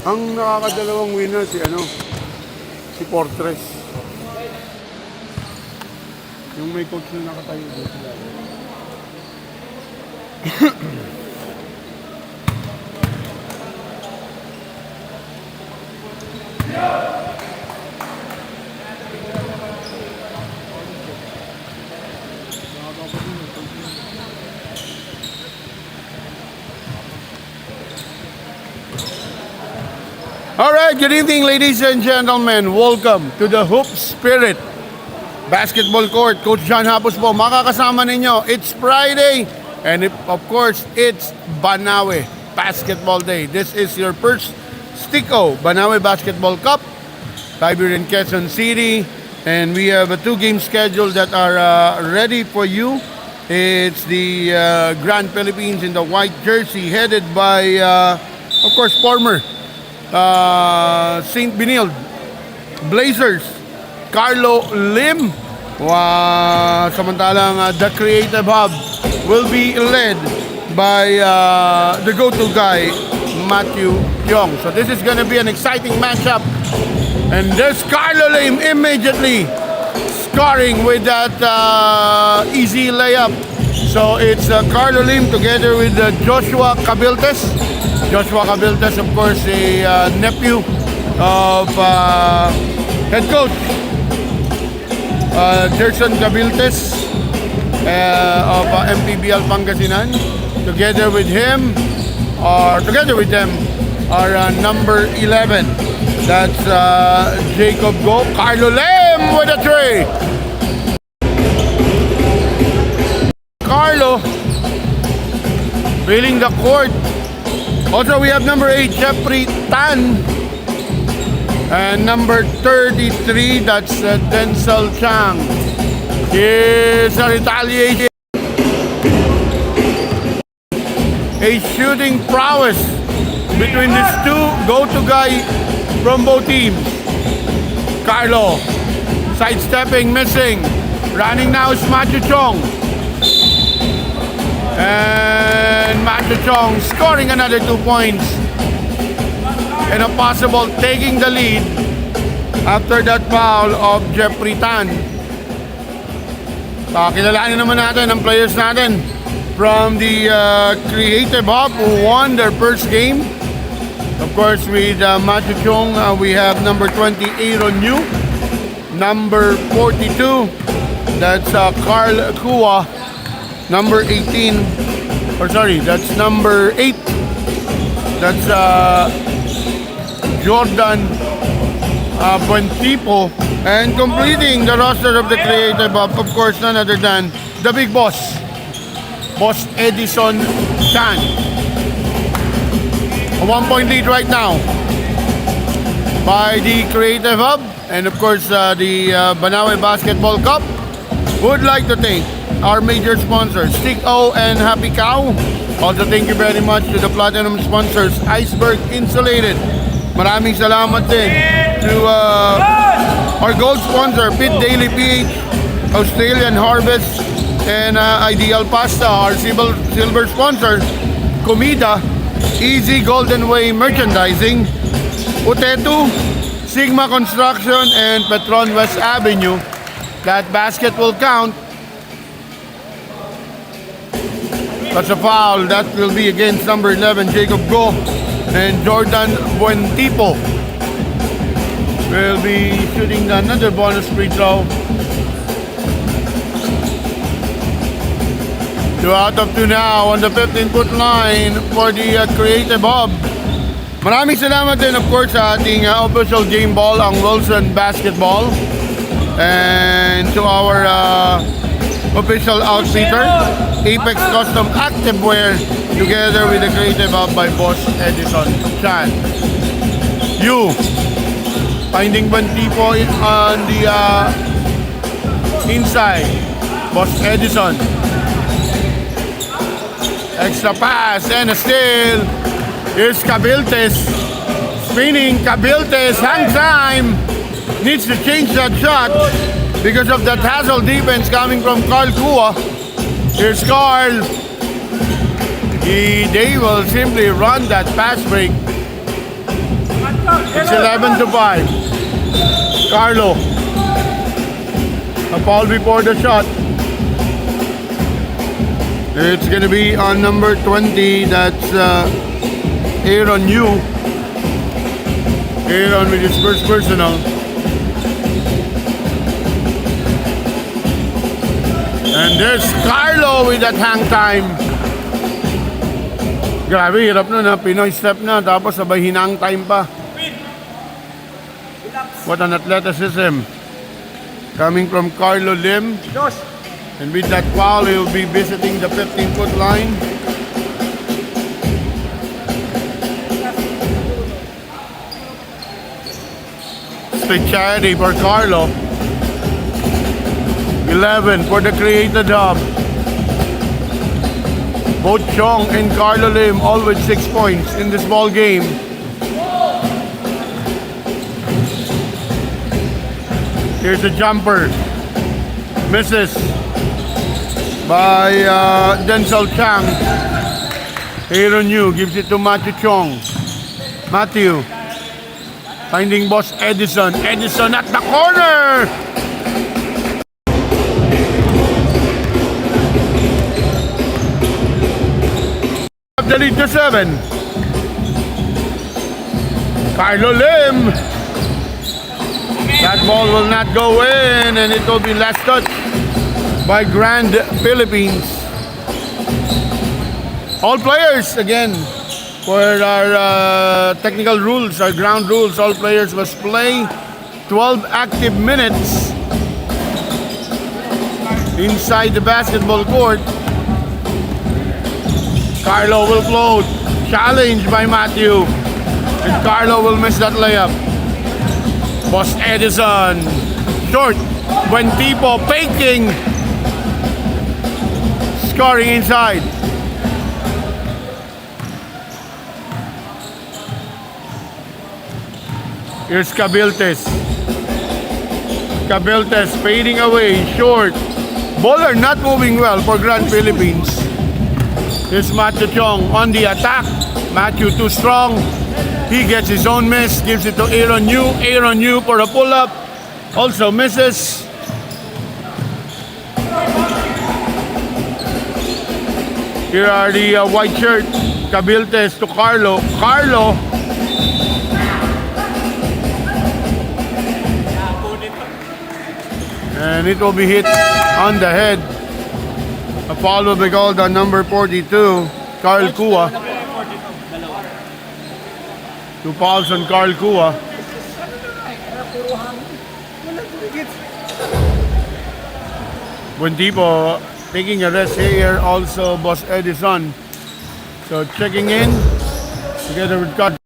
Ang nakakadalawang winner si Fortress. Yung may coach na nakatayo dito. Alright, good evening ladies and gentlemen. Welcome to the Hoop Spirit Basketball Court. Coach John Hapos po, makakasama ninyo. It's Friday and of course, it's Banawe Basketball Day. This is your first Stico Banawe Basketball Cup, live here in Quezon City. And we have a 2-game schedule that are ready for you. It's the Grand Philippines in the white jersey headed by, of course, former St. Benilde Blazers, Carlo Lim. Samantalang the Creative Hub will be led by the go-to guy, Matthew Young. So this is gonna be an exciting matchup. And there's Carlo Lim immediately scoring with that easy layup. So it's Carlo Lim together with Joshua Cabiltes. Joshua Cabiltes, of course, a nephew of head coach Gerson Cabiltes of MPBL Pangasinan. Together with them are number 11. That's Jacob Go. Carlo Lim with a three. Carlo filling the court. Also, we have number 8, Jeffrey Tan. And number 33, that's Denzel Chang. Here's a retaliation. A shooting prowess between these two go-to guy from both teams. Carlo, sidestepping, missing. Running now is Matthew Chong. And Matthew Chong scoring another 2 points. And a possible taking the lead after that foul of Jeffrey Tan. Kilalanin naman natin ang players natin from the Creative Hub who won their first game. Of course, with Matthew Chong, we have number 20, Aaron Yu. Number 42, that's Carl Kua. Number 18, that's number 8. That's Jordan Buentipo. And completing the roster of the Creative Hub, of course, none other than the big boss, Boss Edison Chan. A 1-point lead right now by the Creative Hub. And of course, the Banawe Basketball Cup would like to thank our major sponsors, Stico and Happy Cow. Also, thank you very much to the platinum sponsors, Iceberg Insulated. Maraming salamat din to our gold sponsor, Pit Daily PH, Australian Harvest, and Ideal Pasta. Our silver sponsor, Comida, Easy Golden Way Merchandising, Utetu, Sigma Construction, and Petron West Avenue. That basket will count. That's a foul. That will be against number 11, Jacob Go. And Jordan Buentipo will be shooting another bonus free throw. 2 out of 2 now on the 15-foot line for the Creative Hub. Maraming salamat din, of course, sa ating official game ball, ang Wilson Basketball. And to our official outfitter, Apex Custom Activewear, together with the Creative Hub by Boss Edison Chan. You finding Buentipo on the inside. Boss Edison. Extra pass and a steal. Here's Cabiltes. Spinning Cabiltes. Hang time. Needs to change that shot because of that hassle defense coming from Carl Kua. Here's Carl. They will simply run that pass break It's 11-5. Carlo. A foul before the shot. It's gonna be on number 20. That's Aaron Yu. Aaron with his first personal. And there's Carlo with that hang time. Grabe, hirap nun ha. Pinoy step na, tapos sabay hinang time pa. What an athleticism. Coming from Carlo Lim. And with that foul, he will be visiting the 15-foot line. Speciality for Carlo. 11 for the created hub. Both Chong and Carlo Lim all with 6 points in this ball game. Here's a jumper. Misses by Denzel Chang. Aaron Yu gives it to Matthew Chong. Matthew finding boss Edison. Edison at the corner. The lead to 7. Carlo Lim. That ball will not go in, and it will be last touch by Grand Philippines. All players, again, for our technical rules, our ground rules, all players must play 12 active minutes inside the basketball court. Carlo will float. Challenge by Matthew. And Carlo will miss that layup. Boss Edison. Short. When Tipo faking. Scoring inside. Here's Cabiltes. Cabiltes fading away. Short. Ball are not moving well for Grand Philippines. Here's Matthew Chong on the attack. Matthew too strong. He gets his own miss. Gives it to Aaron Yu. Aaron Yu for a pull-up. Also misses. Here are the white shirt. Cabiltes to Carlo. Carlo. And it will be hit on the head. A foul will be called on number 42, Carl Kua. 2 fouls on Carl Kua. Buentipo taking a rest here, also Boss Edison. So checking in together with Carl.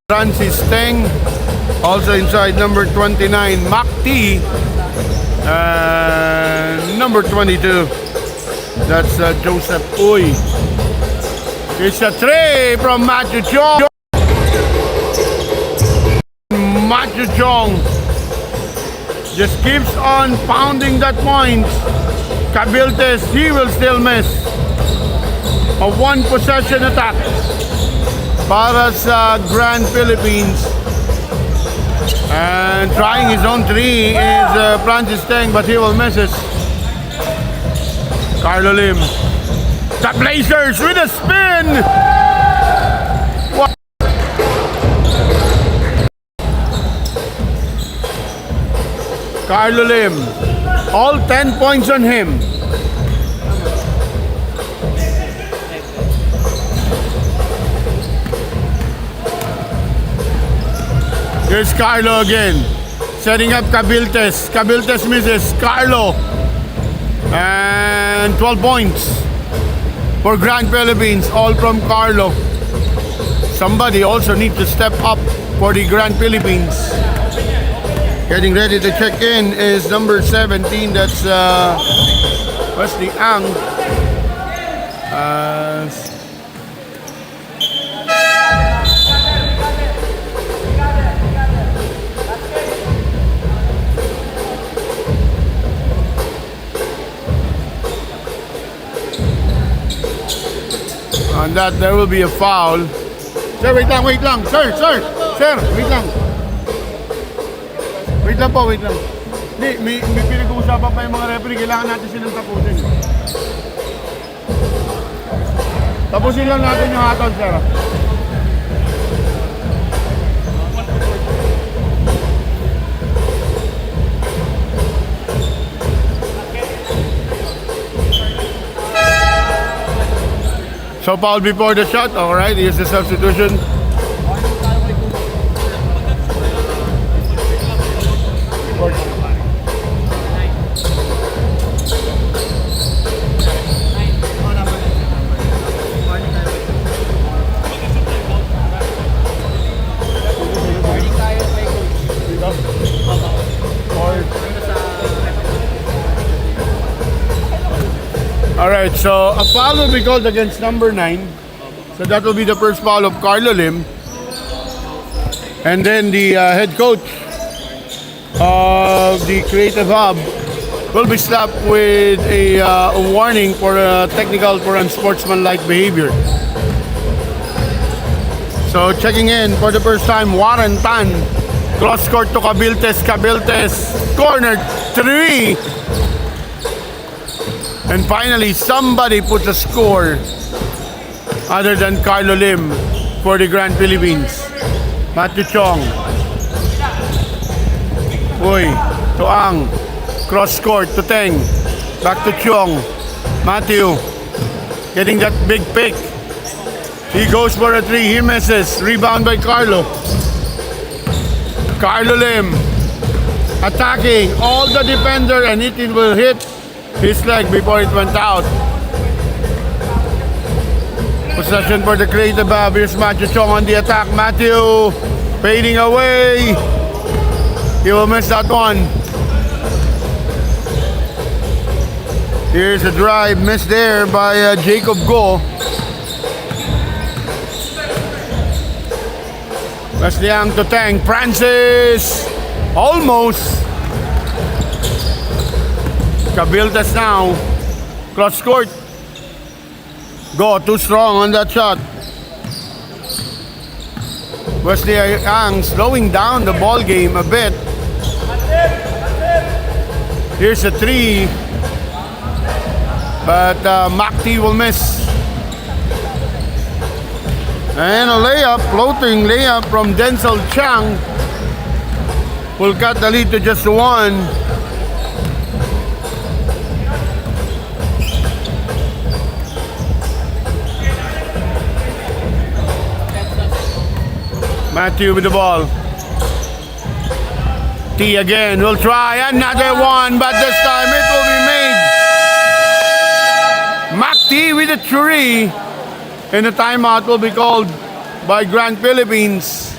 Francis Teng, also inside number 29, Mac T, and number 22, that's Joseph Uy. It's a three from Matthew Chong. Matthew Chong just keeps on pounding that point. Cabiltes, he will still miss. A one possession attack para sa Grand Philippines. And trying his own three is Francis Teng, but he will miss it. Carlo Lim. The Blazers with a spin! What? Carlo Lim. All 10 points on him. Here's Carlo again. Setting up Cabiltes. Cabiltes misses. Carlo. And 12 points for Grand Philippines. All from Carlo. Somebody also needs to step up for the Grand Philippines. Getting ready to check in is number 17. That's Wesley Ang. On that, there will be a foul. Sir, wait lang, wait lang. Sir, wait lang. Wait lang po, wait lang. Hindi, may pinag-uusapan pa yung mga referee. Kailangan natin silang tapusin. Tapusin lang natin yung hatol, sir. So foul before the shot, alright, here's the substitution. Alright, so a foul will be called against number 9. So that will be the first foul of Carlo Lim. And then the head coach of the Creative Hub will be slapped with a warning for technical for unsportsmanlike behavior. So checking in for the first time, Warren Tan. Cross court to Cabiltes. Corner 3. And finally, somebody puts a score other than Carlo Lim for the Grand Philippines. Matthew Chong. Uy, Tuang. Cross court to Teng. Back to Chong. Matthew getting that big pick. He goes for a 3. He misses. Rebound by Carlo. Carlo Lim attacking all the defender, and it will hit his leg before it went out. Possession for the Creative Hub. Here's Matthew Chong on the attack. Matthew fading away. He will miss that one. Here's a drive missed there by Jacob Go. Wesley Ang to Tang. Francis almost. Cabildes now. Cross court. Go, too strong on that shot. Wesley Ang slowing down the ball game a bit. Here's a 3. But Makti will miss. And a layup, floating layup from Denzel Chang will cut the lead to just 1. Matthew with the ball. T again, will try another one, but this time it will be made. Makti with a 3. And the timeout will be called by Grand Philippines.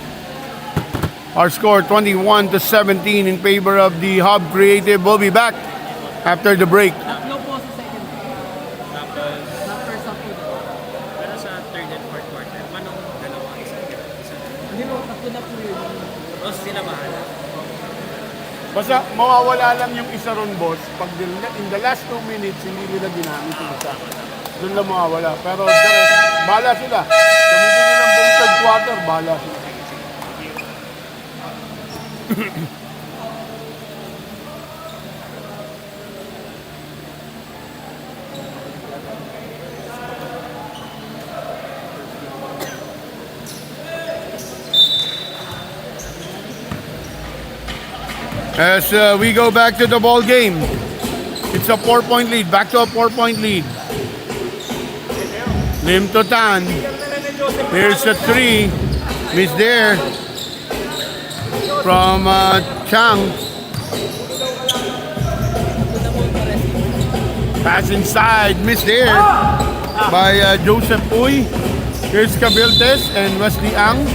Our score 21-17 in favor of the Hub Creative. We'll be back after the break. Tatlo po sa second half. Tapos, sa first half po. Pero sa third and fourth quarter, manong dalawa isa. Hindi mo, tatlo na po yun. Tapos sila bahala. Basta mawawala lang yung isa ron, boss. Pag in the last 2 minutes, hindi nila ginamit yung isa. Doon lang mawawala. Pero the rest, bahala sila. Gamitin nila ang buong third quarter, bahala sila. As we go back to the ball game, it's a 4-point lead. Back to a 4-point lead. Lim to Tan. Here's a 3. Miss there from Chang. Pass inside. Miss there by Joseph Uy. Here's Cabiltes and Wesley Ang.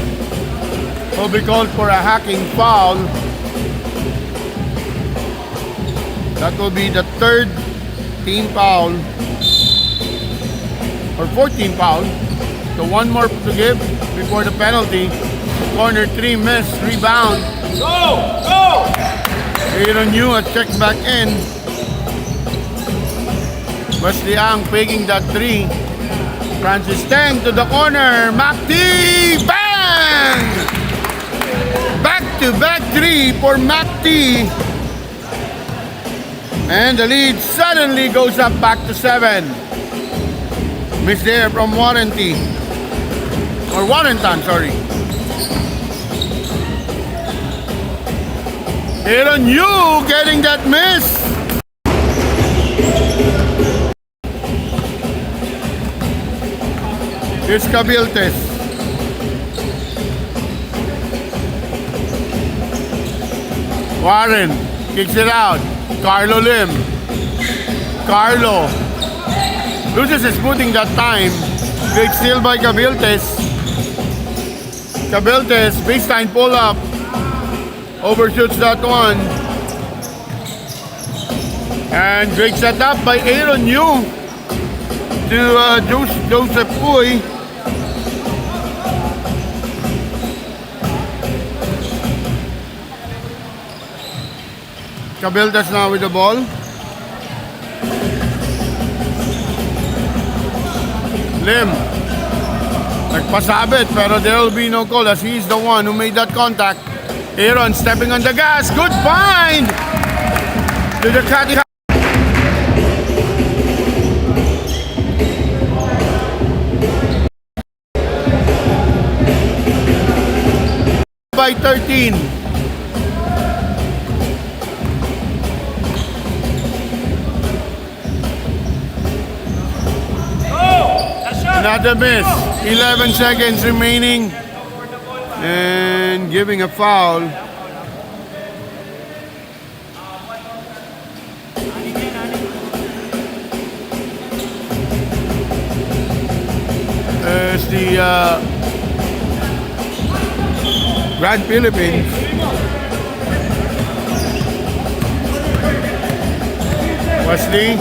Will be called for a hacking foul. That will be the third team foul, or 14 foul. So one more to give before the penalty. Corner 3 miss, rebound. Go! Aaron Yu a check back in. Wesley Ang faking that 3. Francis Teng to the corner. MacT. Bang! Back-to-back three for MacT. And the lead suddenly goes up back to 7. Miss there from Warranty. Or Warrenton, sorry. Aaron Yu getting that miss. Here's Cabiltes. Warren kicks it out. Carlo Lim. Carlo loses his footing that time. Great steal by Cabiltes. Cabiltes, baseline pull up. Overshoots that one. And great setup by Aaron Yu to Joseph Puy. Cabildes now with the ball. Lim. Nagpasabit pero there will be no call as he's the one who made that contact. Aaron stepping on the gas. Good find to the Cati by 13. Another miss. 11 seconds remaining. And giving a foul. There's the Grand Philippines. Wesley.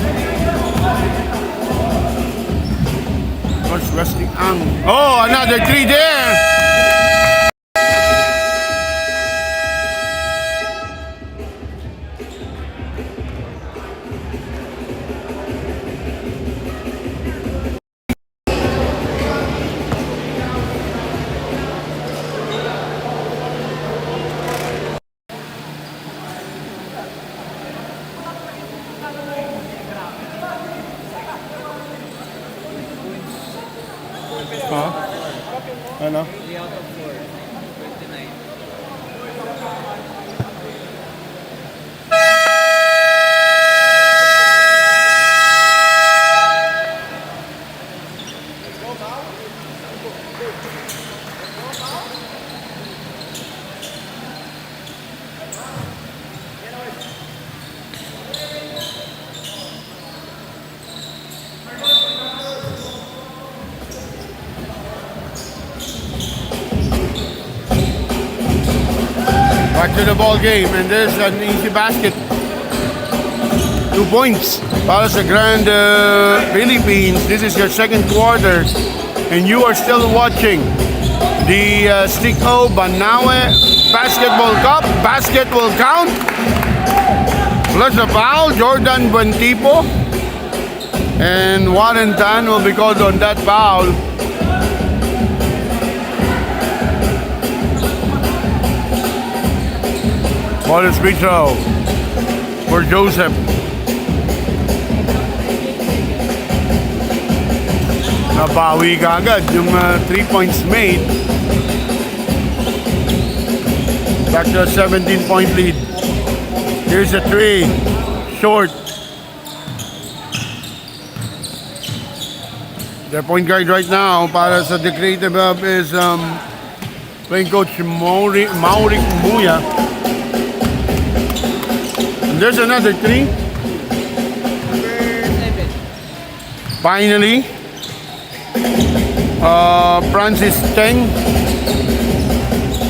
What's Wesley Ang? Oh, another three there. Huh? Ano? 3 out of 4. 29. Back to the ball game, and there's an easy basket. 2 points para sa Grand Philippines. This is your second quarter, and you are still watching the Stick O Banawe Basketball Cup. Basket will count. Plus a foul, Jordan Buentipo. And Warrenton will be called on that foul. Ball is free throw for Joseph. Nabawi ka agad yung 3 points made. Back to a 17-point lead. Here's a 3. Short. Their point guard right now para sa the Creative Hub is playing coach Mauri Muya. There's another 3. Finally, Francis Teng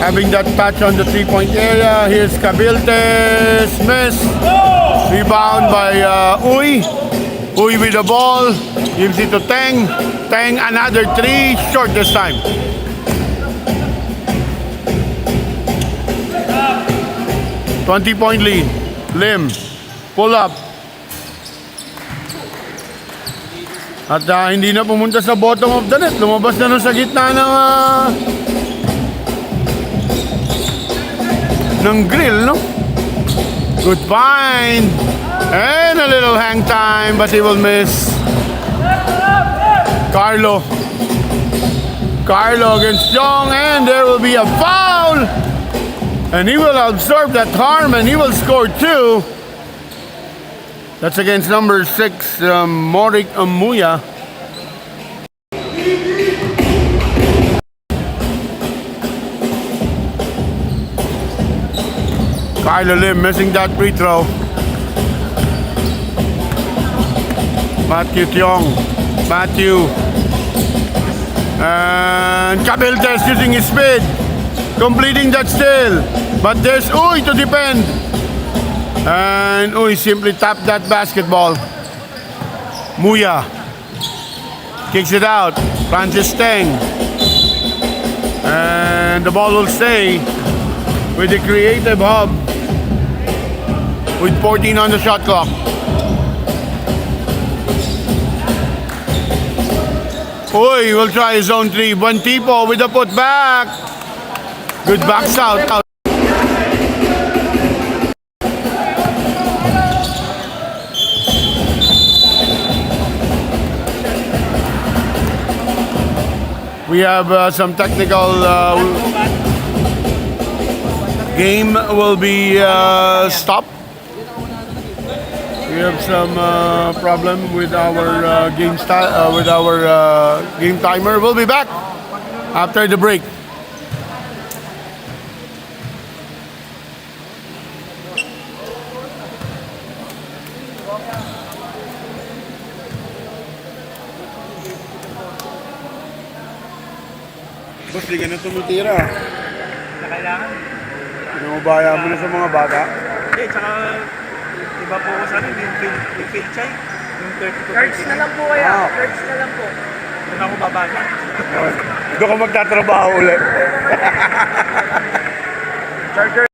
having that touch on the 3-point area. Here's Cabiltes, miss. Rebound by Uy. Uy with the ball, gives it to Teng. Teng another 3, short this time. $20-point lead. Lim, pull up. At hindi na pumunta sa bottom of the net. Lumabas na nun sa gitna ng grill, no? Good find. And a little hang time, but he will miss. Carlo against Jong, and there will be a foul. And he will absorb that harm, and he will score 2. That's against number 6, Morik Amuya. Carlo Lim missing that free throw. Matthew Tiong. And Cabildes using his speed. Completing that steal. But there's Uy to defend. And Uy simply tapped that basketball. Muya kicks it out. Francis Teng. And the ball will stay with the Creative Hub with 14 on the shot clock. Uy will try zone 3. Buen Tipo with the putback. Good backs out. We have some technical game will be stopped. We have some problem with our game game timer. We'll be back after the break. Boss, di ka na tumitira. Na kailangan. Pinumabaya mo na sa mga bata. Hindi, tsaka iba po ko sa akin, yung field check, yung 30 to 30. Cards na lang po kaya. Cards na lang po. Doon ako babasa. Doon ka magtatrabaho ulit. Charger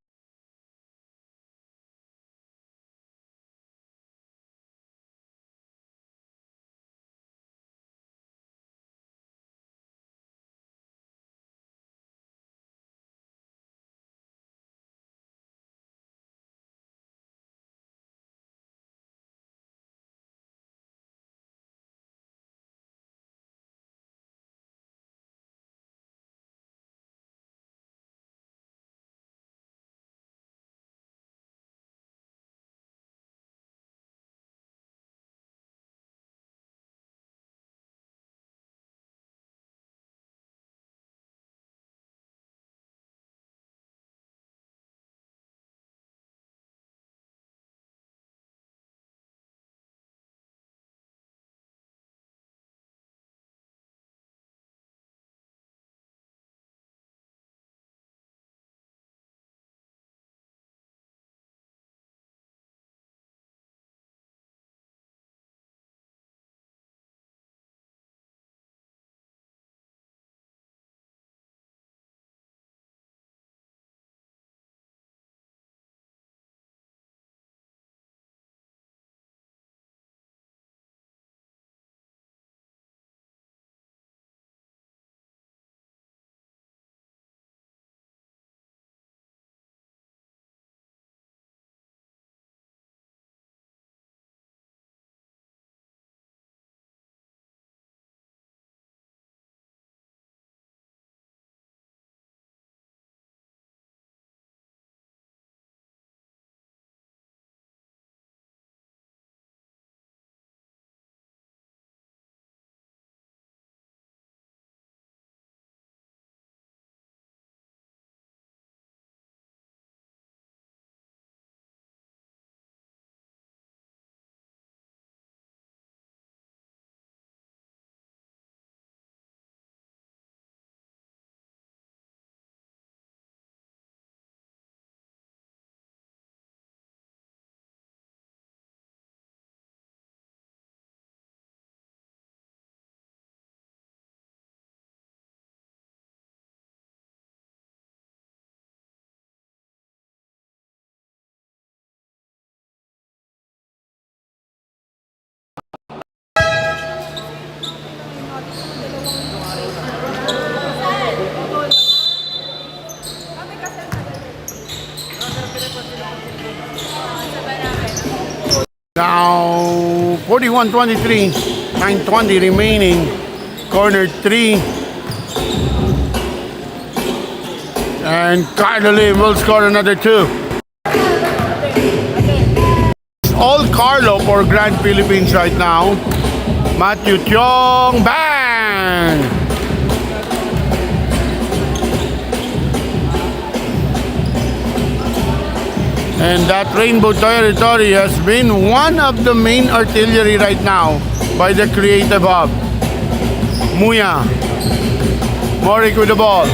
Now 41-23, 9:20 remaining. Corner 3. And Carlo Lim will score another 2. All Carlo for Grand Philippines right now. Matthew Tiong, bang! And that rainbow territory has been one of the main artillery right now by the Creative Hub. Muya. Morik with the ball.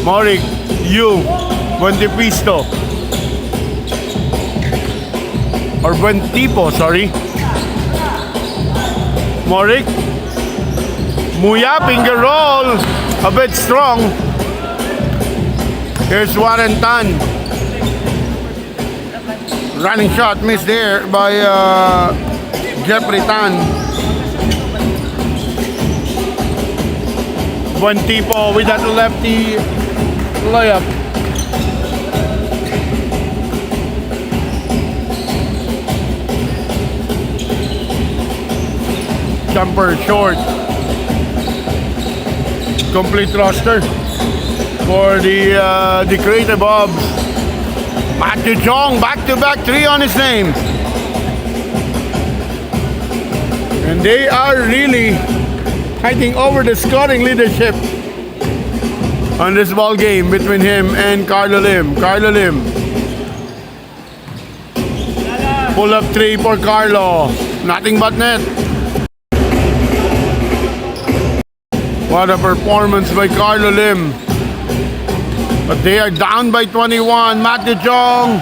Morik, you, Buentipisto. Or Buentipo, sorry. Morik. Muya, finger roll. A bit strong. Here's Warren Tan. Running shot missed there by Jeffrey Tan. Buentipo with that lefty layup. Jumper short. Complete roster for the Creative Hub. Matthew Chong, back-to-back 3 on his name. And they are really fighting over the scoring leadership on this ball game between him and Carlo Lim. Carlo Lim. Pull up 3 for Carlo. Nothing but net. What a performance by Carlo Lim. But they are down by 21. Matthew Chong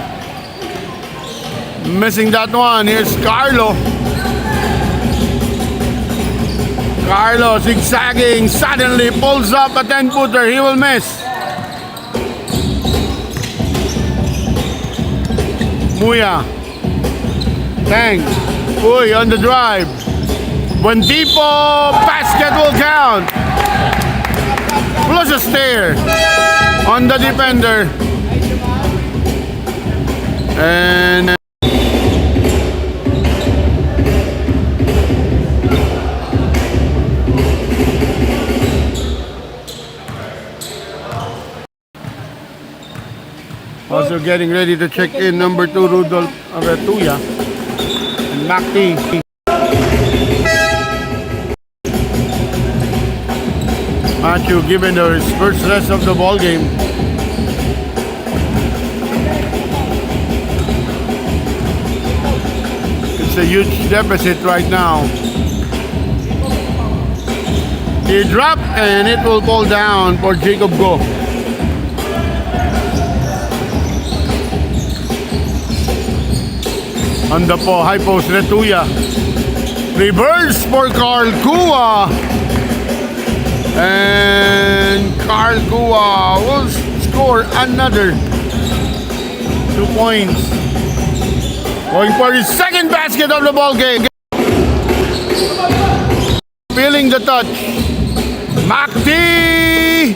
missing that one. Here's Carlo. Carlo zigzagging. Suddenly pulls up a 10-footer. He will miss. Muya. Thanks. Uy, on the drive. Buentipo. Basket will count. Plus a stare on the defender. And also getting ready to check in number 2 Rudolph Avetuya and Macti. Matthew given his first rest of the ball game. It's a huge deficit right now. He dropped and it will fall down for Jacob Go. On the high post, Retuya. Reverse for Carl Kua. And Carl Kua will score another 2 points. Going for his second basket of the ball game. Feeling the touch. Makti.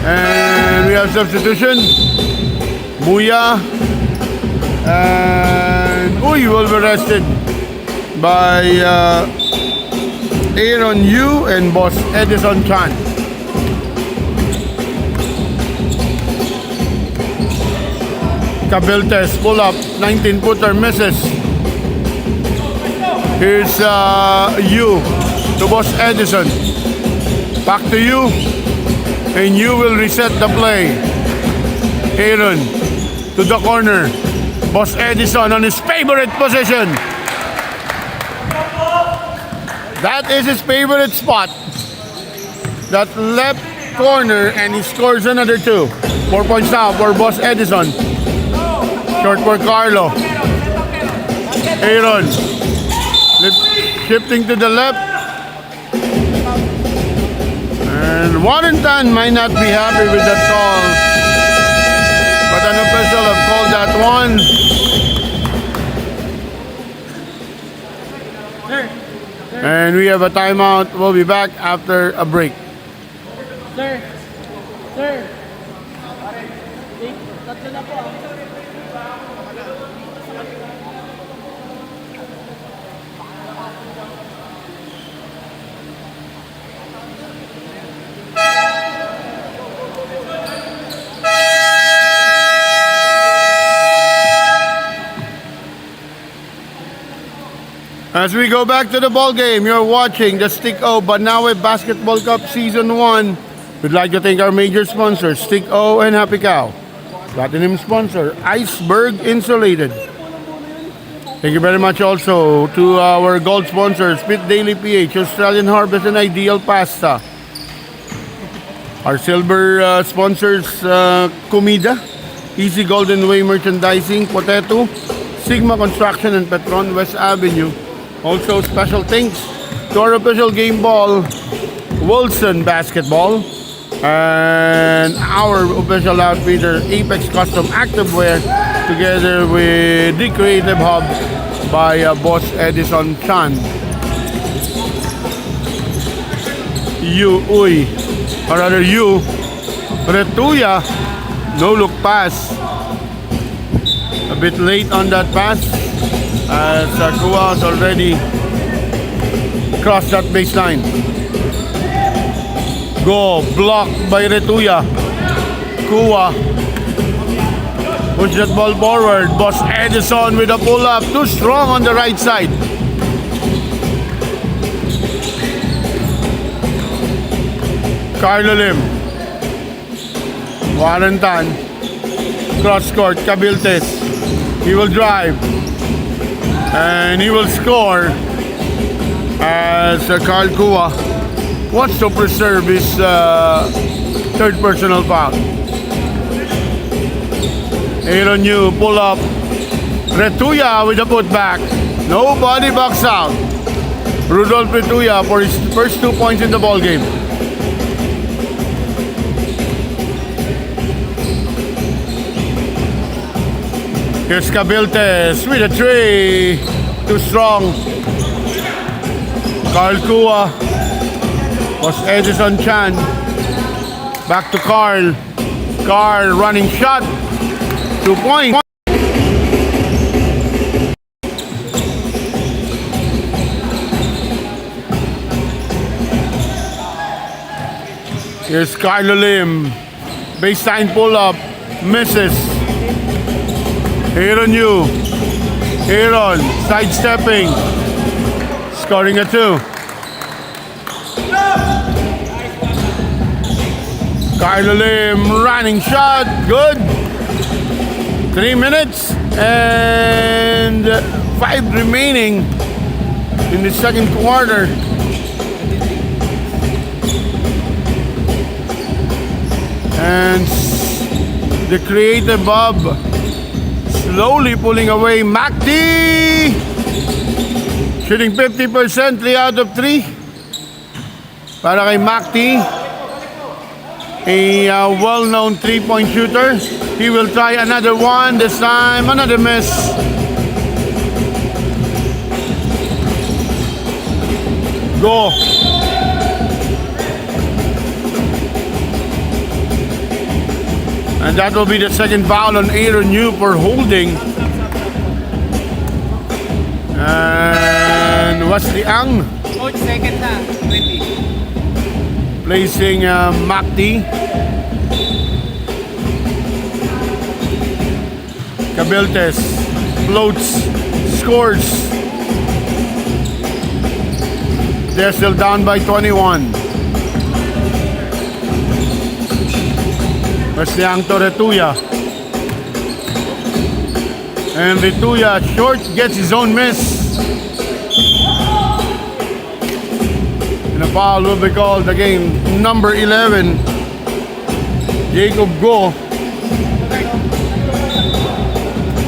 And we have substitution. Muya. And Uy will be rested by Aaron Yu and Boss Edison Chan. Cabiltes pull up, 19-footer misses. Here's Yu to Boss Edison. Back to Yu, and Yu will reset the play. Aaron to the corner. Boss Edison on his favorite position. That is his favorite spot. That left corner, and he scores another 2. 4 points now for Boss Edison. Short for Carlo. Aaron. Shifting to the left. And Warrington might not be happy with that call. But an official have called that one. And we have a timeout. We'll be back after a break. Sir. Sir. Tatlo na po. As we go back to the ball game, you're watching the Stick O Banawe Basketball Cup Season 1. We'd like to thank our major sponsors, Stick O and Happy Cow. Platinum sponsor, Iceberg Insulated. Thank you very much also to our gold sponsors, Pit Daily PH, Australian Harvest and Ideal Pasta. Our silver sponsors, Comida, Easy Golden Way Merchandising, Potato, Sigma Construction and Petron West Avenue. Also special thanks to our official game ball, Wilson Basketball, and our official outfitter, Apex Custom Activewear, together with the Creative Hub by Boss Edison Chan. Retuya, no look pass. A bit late on that pass, as Kua has already crossed that baseline. Go, blocked by Retuya. Kua push that ball forward. Boss Edison with a pull-up. Too strong on the right side. Carlo Lim. Warrentan. Cross court. Cabiltes. He will drive. And he will score. As Carl Kua wants to preserve his third personal foul. Aaron Yu pull up. Retuya with a putback. Nobody backs out. Rudolph Retuya for his first 2 points in the ball game. Here's Cabiltes with a three. Too strong. Carl Kua. Was Edison Chan. Back to Carl. Carl running shot. 2 points. Here's Carlo Lim. Baseline pull up. Misses. Aaron Yu. Aaron sidestepping. Scoring a 2. Carlo Lim running shot. Good. 3 minutes and 5 remaining in the second quarter. And the Creative Hub slowly pulling away. MacD shooting 50%, 3 out of 3 para kay MacD, a well-known 3-point shooter. He will try another one, this time another miss. Go. And that will be the second foul on Aaron Yu for holding. And Wesley Ang Coach, second na. 20. placing MacD. Cabiltes floats, scores. They're still down by 21. Wesley to Retuya. And Retuya short, gets his own miss. And a foul will be called again. Number 11, Jacob Go.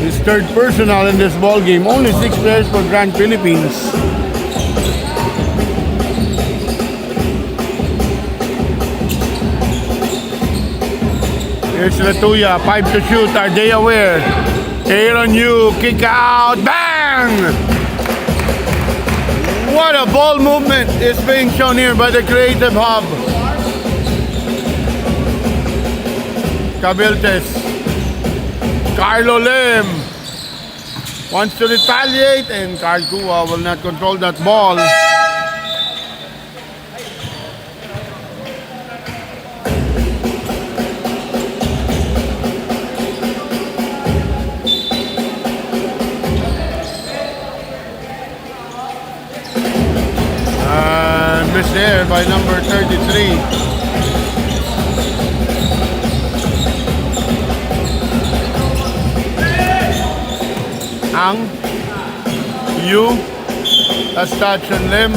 His third personal in this ball game. Only 6 players for Grand Philippines. Here's Retuya, 5 to shoot. Are they aware? Aaron Yu, kick out, bang! What a ball movement is being shown here by the Creative Hub. Cabiltes, Carlo Lim wants to retaliate, and Carl Kua will not control that ball. missed there by number 33. Ang Yu, that's touch and limb.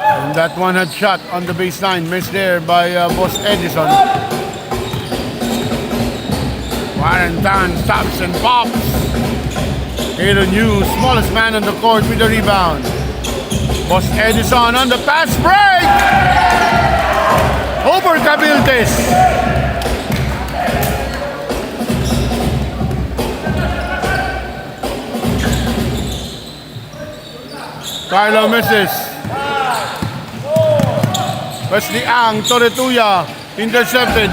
And that one had shot on the baseline, missed there by Boss Edison. Warrenton stops and pops. Aaron Yu, smallest man on the court with the rebound. Boss Edison on the pass break! Over Cabiltes. Carlo misses. Wesley Ang, Torretuya, intercepted.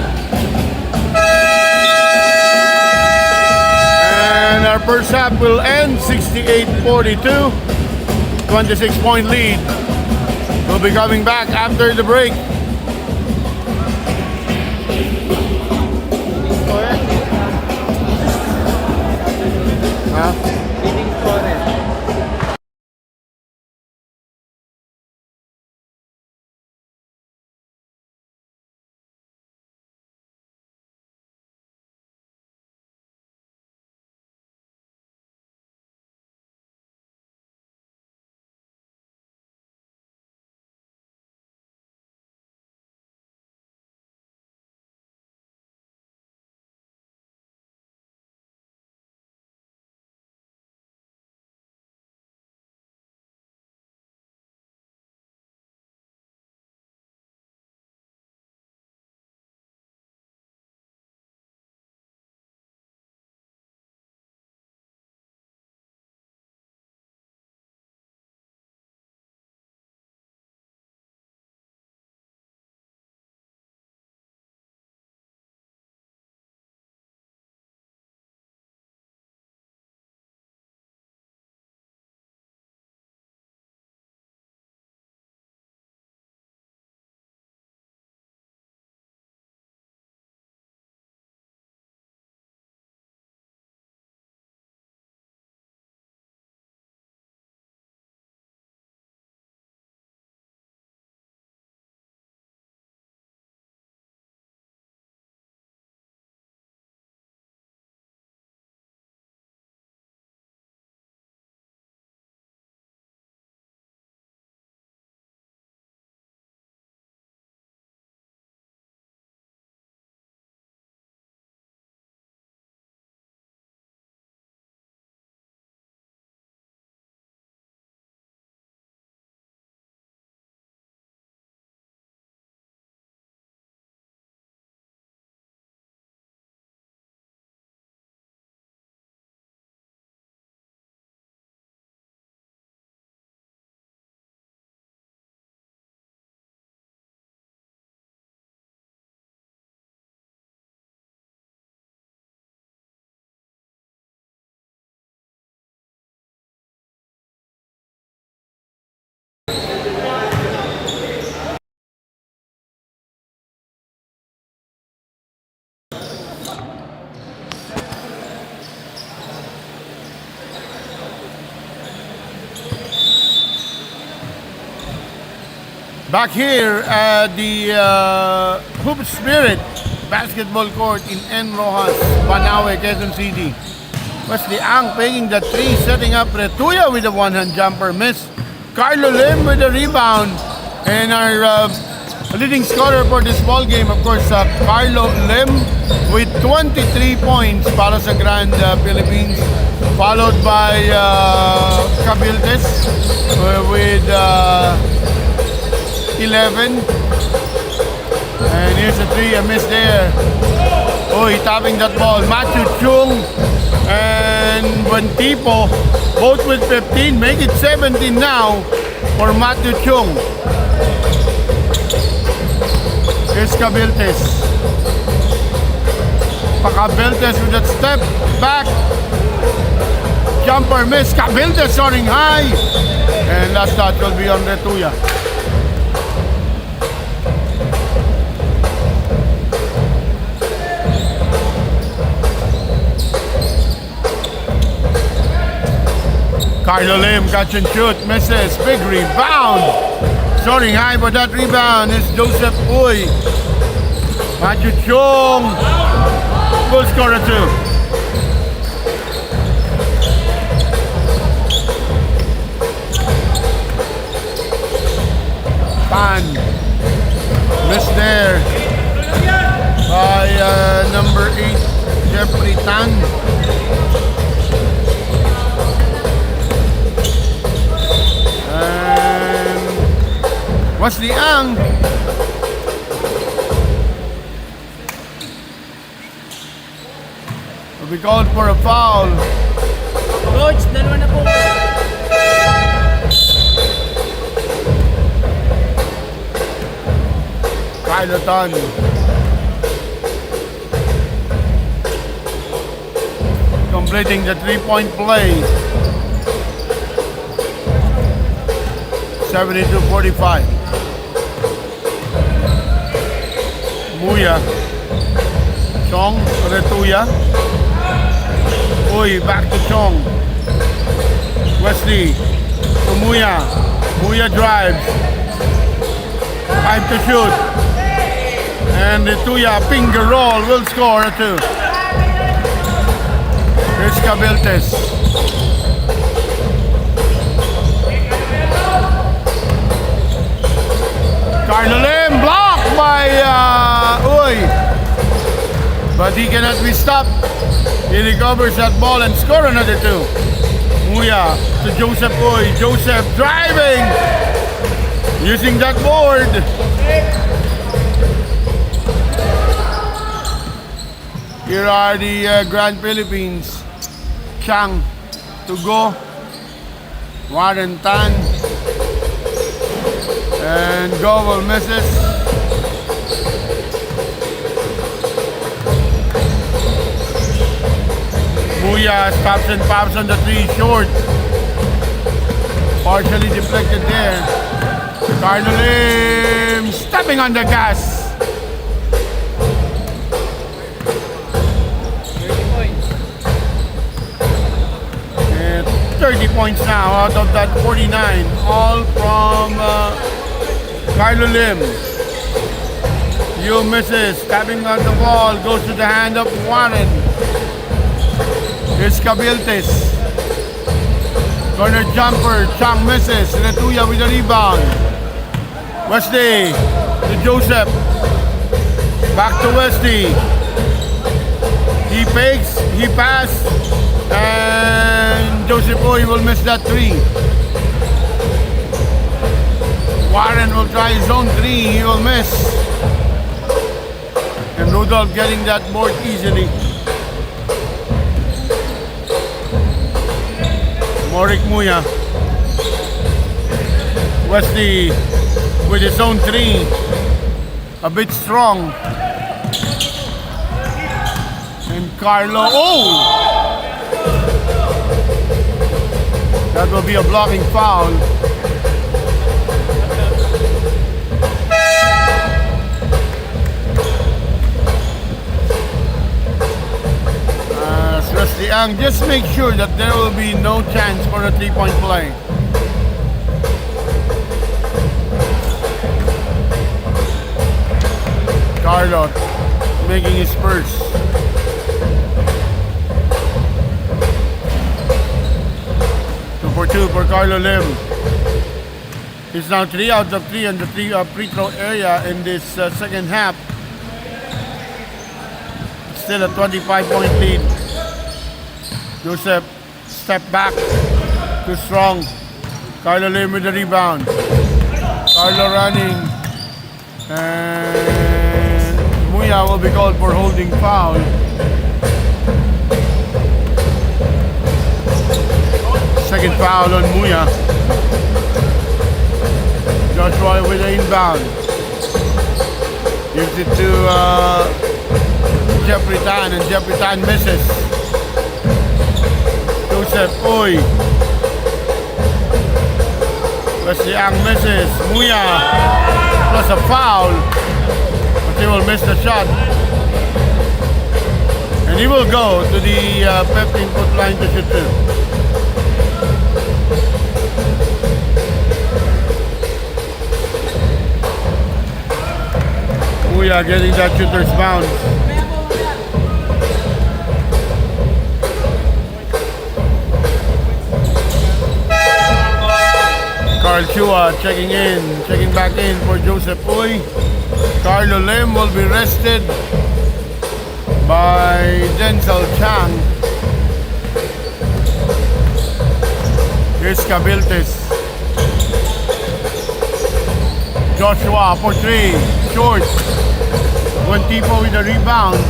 And our first half will end 68-42. 26-point lead. We'll be coming back after the break. Leading scorer. Back here at the Hoop Spirit basketball court in N. Rojas, Banawe, Quezon City. Wesley Ang paying the three, setting up Retuya with a one-hand jumper miss. Carlo Lim with a rebound. And our leading scorer for this ball game, of course, Carlo Lim with 23 points para sa Grand Philippines. Followed by Cabiltes with 11. And here's a three, a miss there. Oh, he tapping that ball. Matthew Chung and Buentipo, both with 15. Make it 17 now for Matthew Chung. Here's Cabiltes. Cabiltes with that step back. Jumper miss. Cabiltes soaring high. And last shot will be on Retuya. Carlo Lim, catch and shoot, misses, big rebound. Soaring high for that rebound is Joseph Uy. Matthew Chong will score a 2. Tan, missed there by number 8, Jeffrey Tan. Wesley Ang will be called for a foul. Coach, dalawa na po. Kyloton. Completing the 3-point play. 72-45. Muya. Chong, Retuya. Uy, back to Chong. Wesley to Muya. Muya drives. 5 to shoot. And Retuya, finger roll, will score a 2. Here's Cabeltes. Carlo Lim blocked by Uy. But he cannot be stopped. He recovers that ball and score another 2. Muya to Joseph Uy. Joseph driving. Using that board. Here are the Grand Philippines. Chang to go. Warren Tan. And Govel misses. Muya stops and pops on the 3 short. Partially deflected there. Carlo Lim stepping on the gas. 30 points now out of that 49. All from Carlo Lim. You misses. Tapping on the ball. Goes to the hand of Warren. Here's Cabeltes. Corner jumper. Chang misses. Retuya with the rebound. Wesley to Joseph. Back to Wesley. He fakes. He passes. And Joseph Uy will miss that 3. Warren will try his own 3. He will miss. And Rudolph getting that board easily. Morik Muya. Wesley with his own 3. A bit strong. And Carlo. Oh! That will be a blocking foul. Wesley Ang, just make sure that there will be no chance for a 3-point play. Carlo making his first. For 2 for Carlo Lim. He's now 3 out of 3 in the free throw area in this second half. Still a 25-point lead. Joseph step back, too strong. Carlo Lim with the rebound. Carlo running, and Muya will be called for holding foul. Second foul on Muya. Joshua with the inbound. Gives it to Jeffrey Tan, and Jeffrey Tan misses. Joseph Uy. Wesley Ang misses. Muya plus a foul. But he will miss the shot. And he will go to the 15-foot line to shoot 2. Uya getting that shooter's bounce. Carl Chua checking back in for Joseph Uy. Carlo Lim will be rested by Denzel Chang. Here's Cabiltes. Joshua for 3, short. Tipo with a rebound.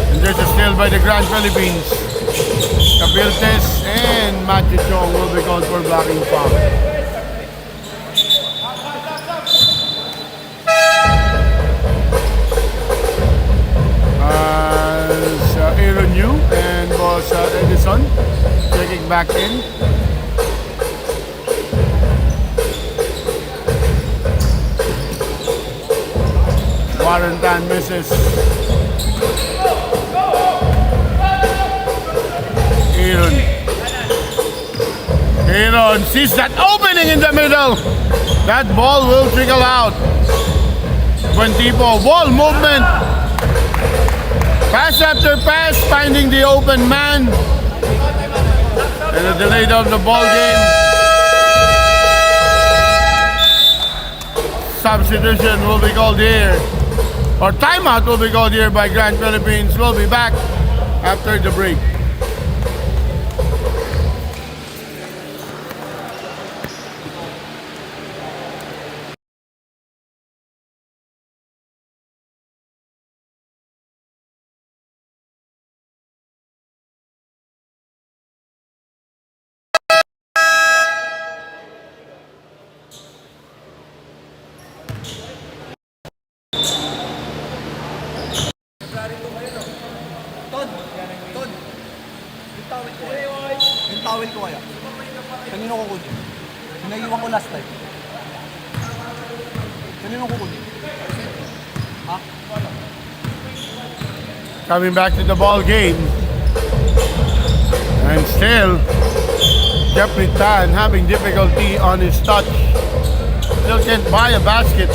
And there's a steal by the Grand Philippines. Cabiltes and Matthew Chong will be called for blocking foul. Aaron Yu and Boss Edison checking back in. Warrenton misses. Aaron sees that opening in the middle. That ball will trickle out. Tipo, ball movement. Pass after pass, finding the open man. And a delay of the ball game. Substitution will be called here. Or timeout will be called here by Grand Philippines. We'll be back after the break. Yung towel ko kaya. Kanino ko kunin? Naiiwan ko last time. Kanino ko kunin? Ha? Coming back to the ball game. And still, Jeffrey Tan having difficulty on his touch. Still can't buy a basket.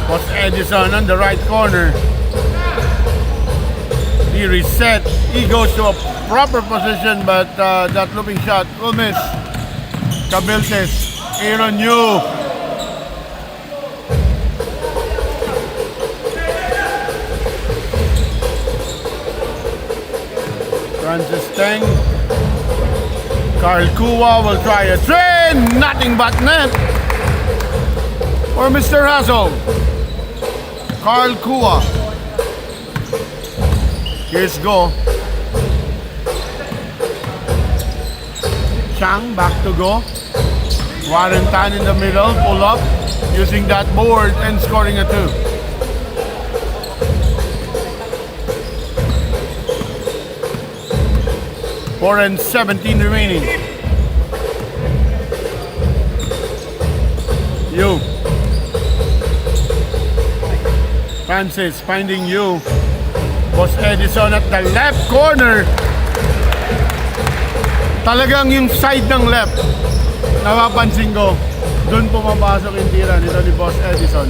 Was Edison on the right corner. He reset. He goes to a proper position, but that looping shot will miss. Cabiltes, Aaron Yu. Francis Teng. Carl Kua will try a train. Nothing but net. Or Mr. Hassel. Carl Kua. Here's Go. Chang back to Go. Warrenton in the middle, pull up, using that board and scoring a 2. Four and 17 remaining. Yu. Francis finding Yu. Boss Edison at the left corner. Talagang yung side ng left. Napapansin ko, doon pumapasok yung tira nito ni Boss Edison.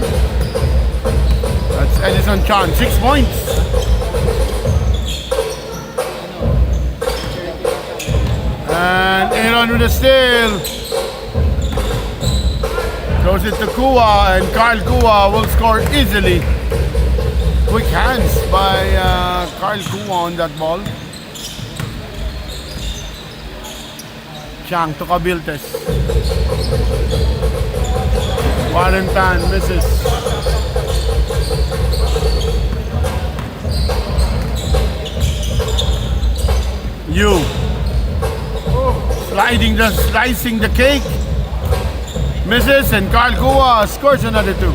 That's Edison Chan, 6 points. And Aaron with a steal. Throws it to Kua, and Carl Kua will score easily. Quick hands by Carl Kua on that ball. Chang to Cabiltes. Warrenton misses. Yu. Slicing the cake. Misses, and Carl Kua scores another 2.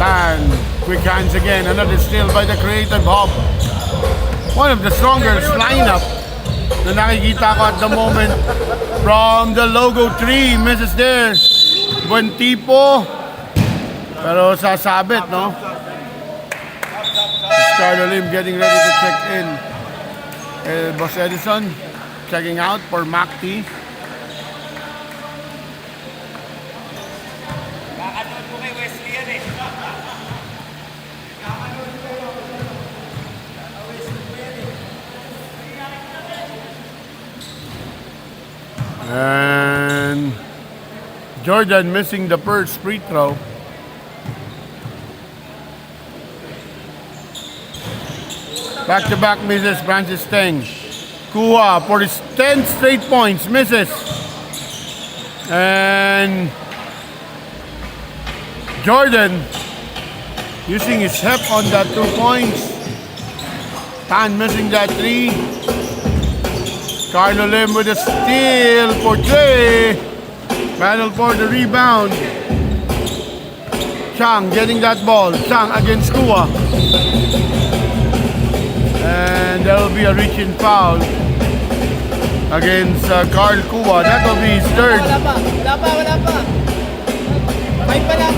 And quick hands again, another steal by the creative hub. One of the strongest lineup na nakikita ko at the moment from the logo 3. Misses there. Tipo. Pero sasabit, no? Carlo Lim getting ready to check in. Boss Edison checking out for Mac T. And Jordan missing the first free throw. Back-to-back misses, Francis Teng. Kua for his 10th straight points, misses. And Jordan using his hip on that 2 points. Tan missing that 3. Carlo Lim with a steal for 3. Battle for the rebound. Chang getting that ball. Chang against Kua. And there will be a reaching foul against Carl Kua. That will be his third. Wala pa. 5 pa lang.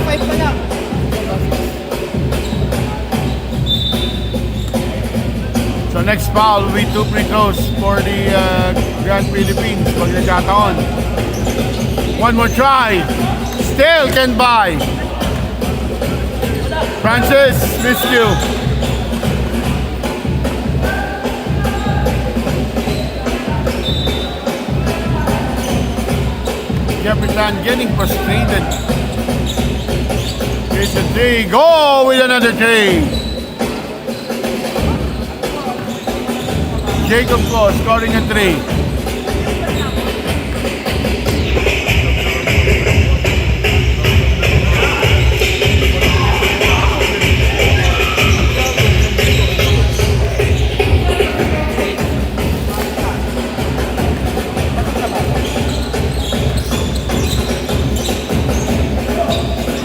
So next foul will be 2 free throws for the Grand Philippines pag nagkataon. One more try. Still can buy. Francis, missed you. Capitan getting frustrated. Here's a 3. Go with another 3. Jacob Ko scoring a 3.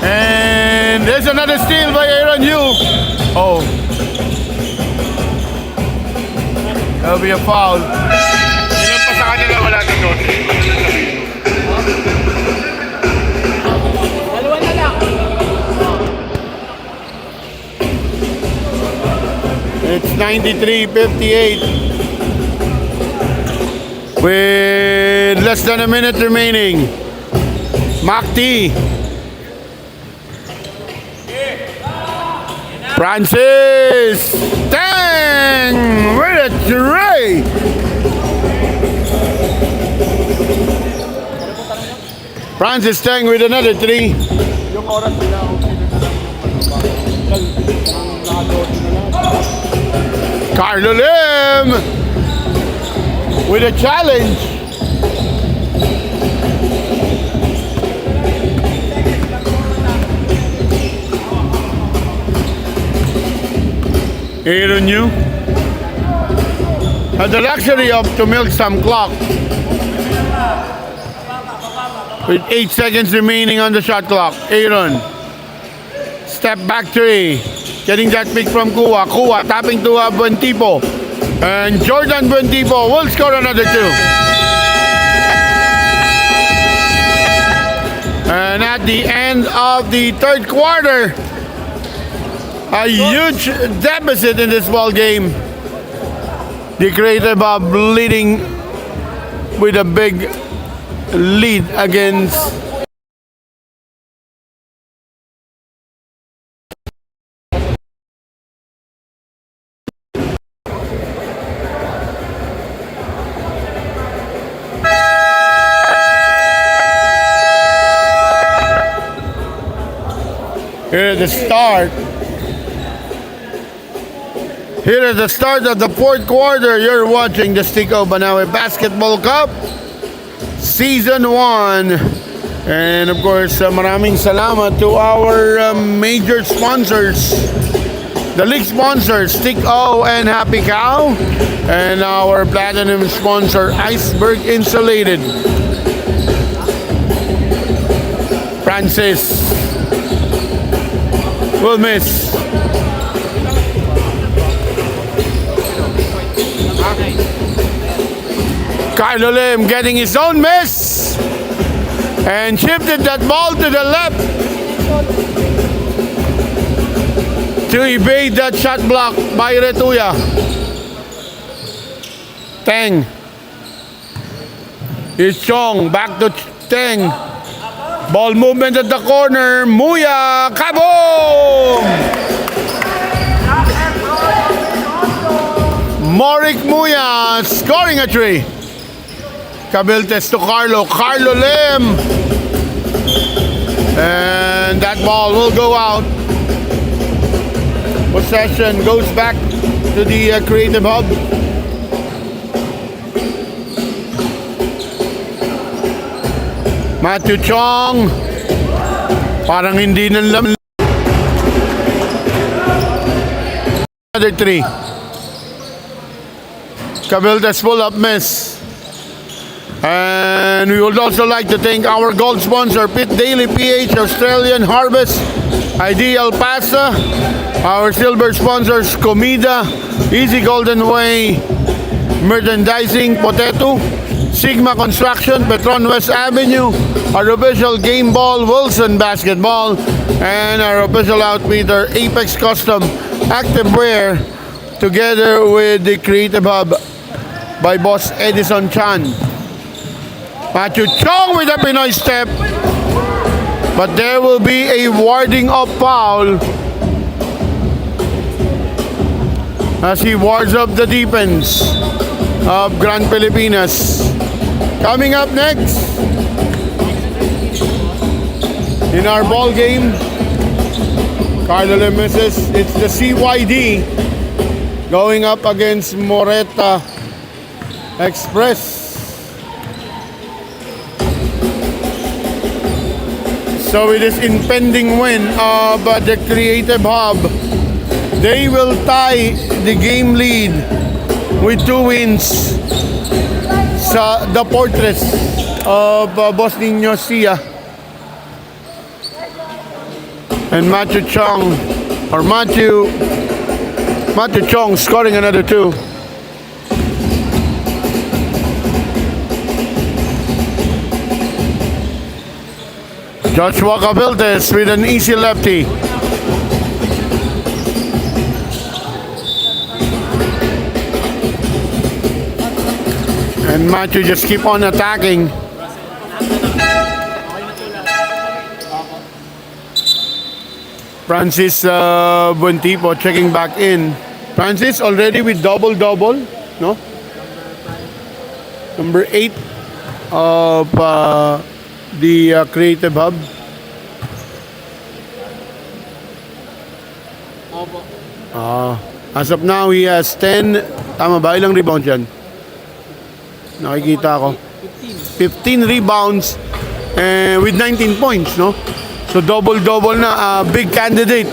And there's another steal by Aaron Yu. Oh. That'll be a foul. Ilan pa sa kanila wala na doon? Dalawa na lang. It's 93-58. With less than a minute remaining. Mac T. Francis Teng with a 3. Francis Teng with another 3. Yung oras nila Carlo Lim with a challenge. Aaron Yu had the luxury of to milk some clock with 8 seconds remaining on the shot clock. Aaron, step back 3, getting that pick from Kua. Kua tapping to Buentipo, and Jordan Buentipo will score another 2. And at the end of the third quarter, a huge deficit in this ball game. The Creative Hub leading with a big lead against here at the start. Here at the start of the fourth quarter, you're watching the Stico Banawe Basketball Cup Season 1. And of course, maraming salamat to our major sponsors. The league sponsors, Stico and Happy Cow. And our platinum sponsor, Iceberg Insulated. Francis will miss. Carlo Lim getting his own miss and shifted that ball to the left. to evade that shot block by Retuya. Teng. It's Chong. Back to Teng. Ball movement at the corner. Muya. Kaboom! Morik Muya scoring a three. Cabiltes to Carlo. Carlo Lim. And that ball will go out. Possession goes back to the Creative Hub. Matthew Chong. Parang hindi na lam. Another three. Cabildes pull up miss. And we would also like to thank our gold sponsor, Pit Daily PH, Australian Harvest, Ideal Pasta, our silver sponsors, Comida, Easy Golden Way, Merchandising, Potato, Sigma Construction, Petron West Avenue, our official Game Ball, Wilson Basketball, and our official outfitter, Apex Custom Activewear, together with the Creative Hub by Boss Edison Chan. Matthew Chong with a Pinoy step, but there will be a warding up foul as he wards up the defense of Grand Pilipinas. Coming up next in our ball game, Carlo Lim misses. It's the CYD going up against Moreta Express. So with this impending win of the Creative Hub, they will tie the game lead with 2 wins sa the Fortress of Boss Niño Sia. And Matthew Chong scoring another 2. Joshua Cabildes with an easy lefty. And Matthew just keep on attacking. Francis Buentipo checking back in. Francis already with double-double, no? Number 8 of the Creative Hub. As of now, he has 10. Tama ba? Ilang rebounds yan? Nakikita ko. 15 rebounds with 19 points, no? So double-double na. Big candidate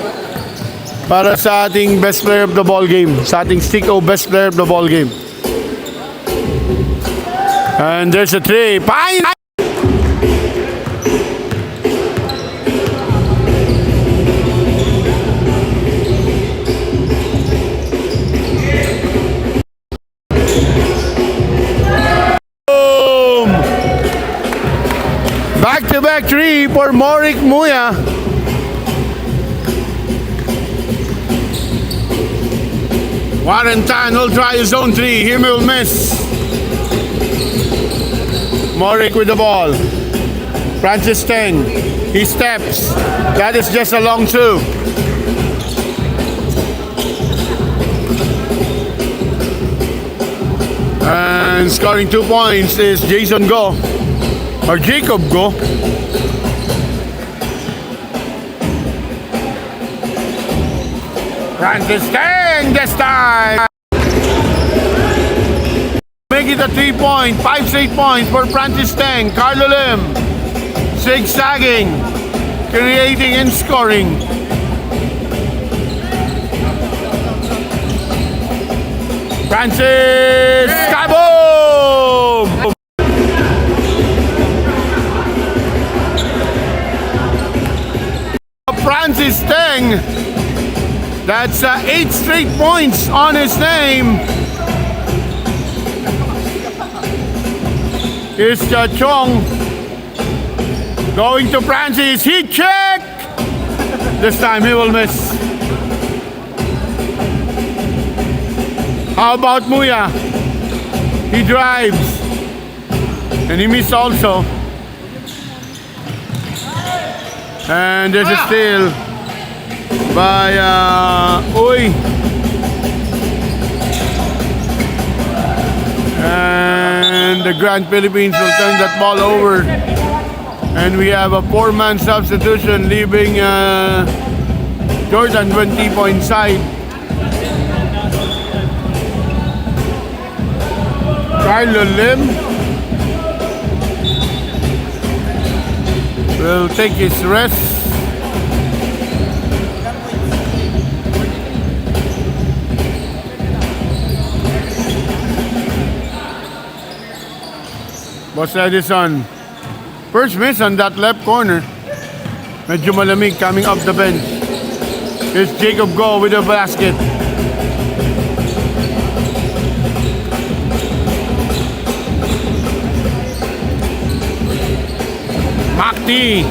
para sa ating best player of the ball game. Sa ating Stick-O best player of the ball game. And there's a 3. Fine! Back-to-back 3 for Morik Muya. Warrentan will try his own 3. He will miss. Morik with the ball. Francis Teng. He steps. That is just a long 2. And scoring 2 points is Jason Go. Or Jacob Go. Francis Teng this time. Make it a 3-point, 5 straight points for Francis Teng. Carlo Lim zigzagging, creating and scoring. Francis, kaboom! Francis Teng, that's 8 straight points on his name. Here's Chong going to Francis. He check. This time he will miss. How about Muya? He drives. And he missed also. And there's a steal by Uy. And the Grand Philippines will turn that ball over. And we have a 4-man substitution, leaving Jordan 20-point side. Carlo Lim will take his rest. Boss Edison. First miss on that left corner. Medyo malamig coming up the bench. Here's Jacob Go with a basket. Makti.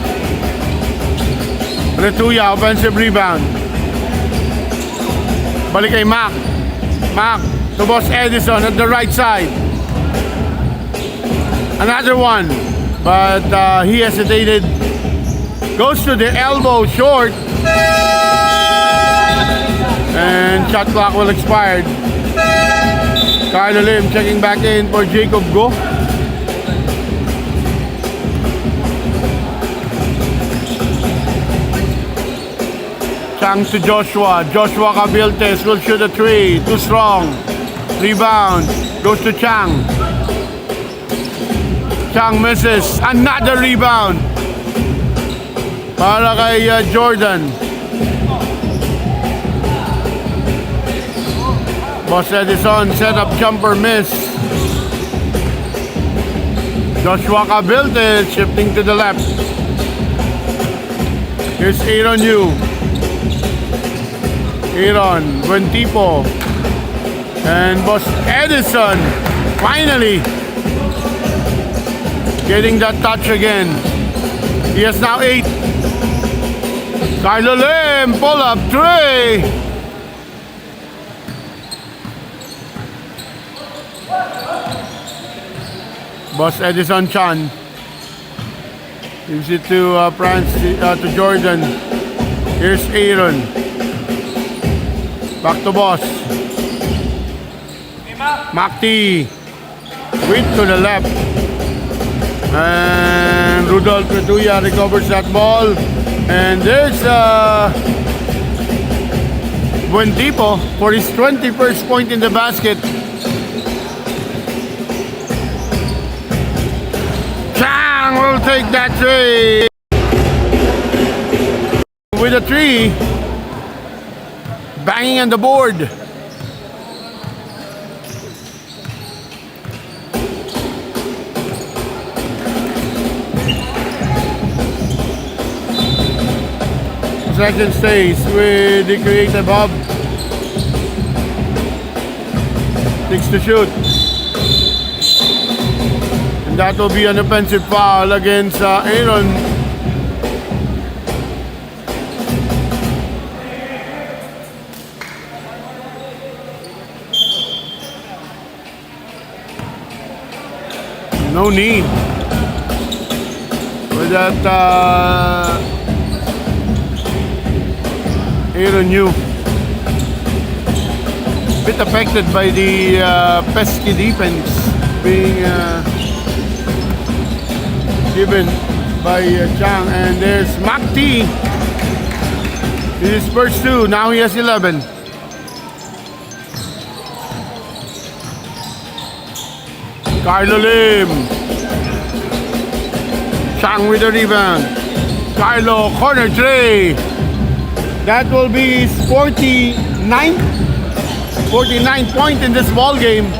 Retuya, offensive rebound. Balik kay Mac. Mac to Boss Edison at the right side. Another one. But he hesitated. Goes to the elbow short. And shot clock will expire. Carlo Lim checking back in for Jacob Go. Chang to Joshua. Joshua Cabiltes will shoot a 3. Too strong. Rebound. Goes to Chang. Chang misses. Another rebound. Para kay Jordan. Boss Edison set up jumper miss. Joshua Cabiltes shifting to the left. Here's Aaron Yu. Aaron, Buentipo, and Boss Edison finally getting that touch again. He has now 8. Carlo Lim, pull up 3. Boss Edison Chan gives it to to Jordan. Here's Aaron. Back to Boss. Makti. With to the left. And Rudolph Retuya recovers that ball. And there's Buentipo for his 21st point in the basket. Chang will take that 3. With a 3. Banging on the board. Second stays with the creative hub. 6 to shoot. And that will be an offensive foul against Aaron. No need with that Aaron Yu. Bit affected by the pesky defense being given by Chang. And there's Makti. This is first 2. Now he has 11. Carlo Lim. Chang with the rebound. Carlo, corner 3. That will be his 49th point in this ball game.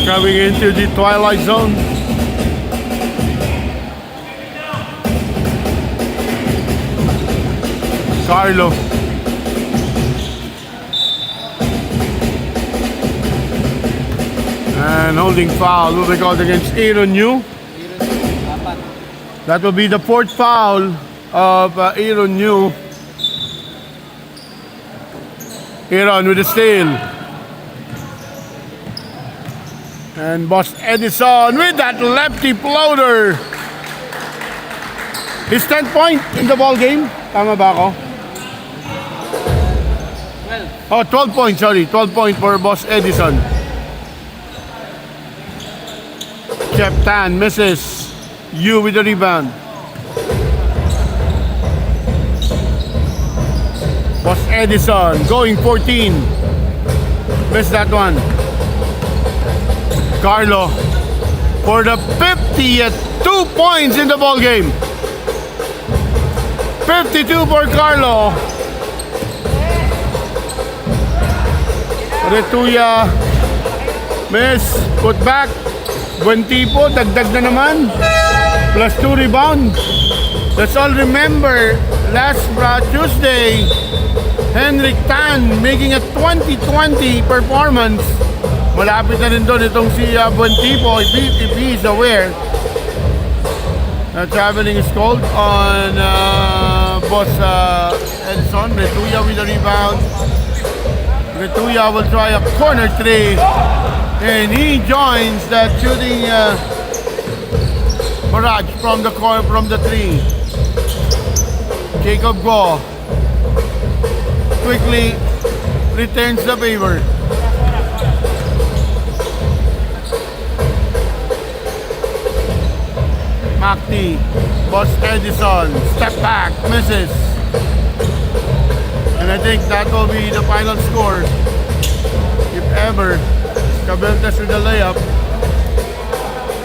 Coming into the twilight zone. Carlo. And holding foul will be called against Aaron Yu. Dapat. That will be the fourth foul of Aaron Yu. Aaron with the steal. And Boss Edison with that lefty floater. His 10th point in the ball game. Tama ba ako? 12. Oh, 12 points, sorry. 12 points for Boss Edison. Jeff Tan misses. Yu with the rebound. Boss Edison going 14. Missed that one. Carlo for the 50th. 2 points in the ball game. 52 for Carlo. Retuya. Miss. Put back. Buentipo. Dagdag na naman. Plus 2 rebound. Let's all remember last Tuesday, Henrik Tan making a 20-20 performance. Malapit na rin doon itong si Buentipo if he is aware. Traveling is called on Boss Edison. Retuya with the rebound. Retuya will try a corner three. And he joins that shooting barrage from the corner, from the three. Jacob Go quickly returns the favor. Makti, Boss Edison, step back, misses. And I think that will be the final score. If ever, Cabeltas with the layup.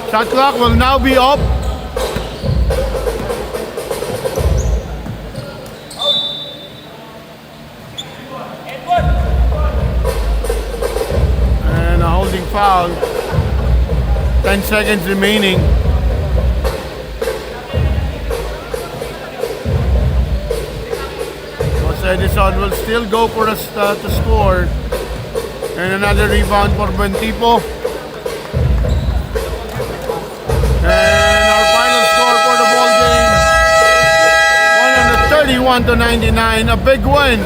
Shot clock will now be up. And a holding foul. 10 seconds remaining. Edison will still go for us to score. And another rebound for Buentipo. And our final score for the ball game, 131-99. A big win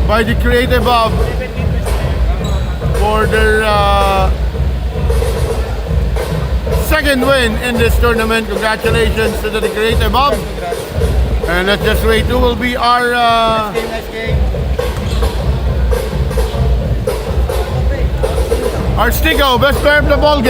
by the Creative Hub for their second win in this tournament. Congratulations to the Creative Hub. And let's just wait who will be our Nice game. our Stico, best player of the ball game.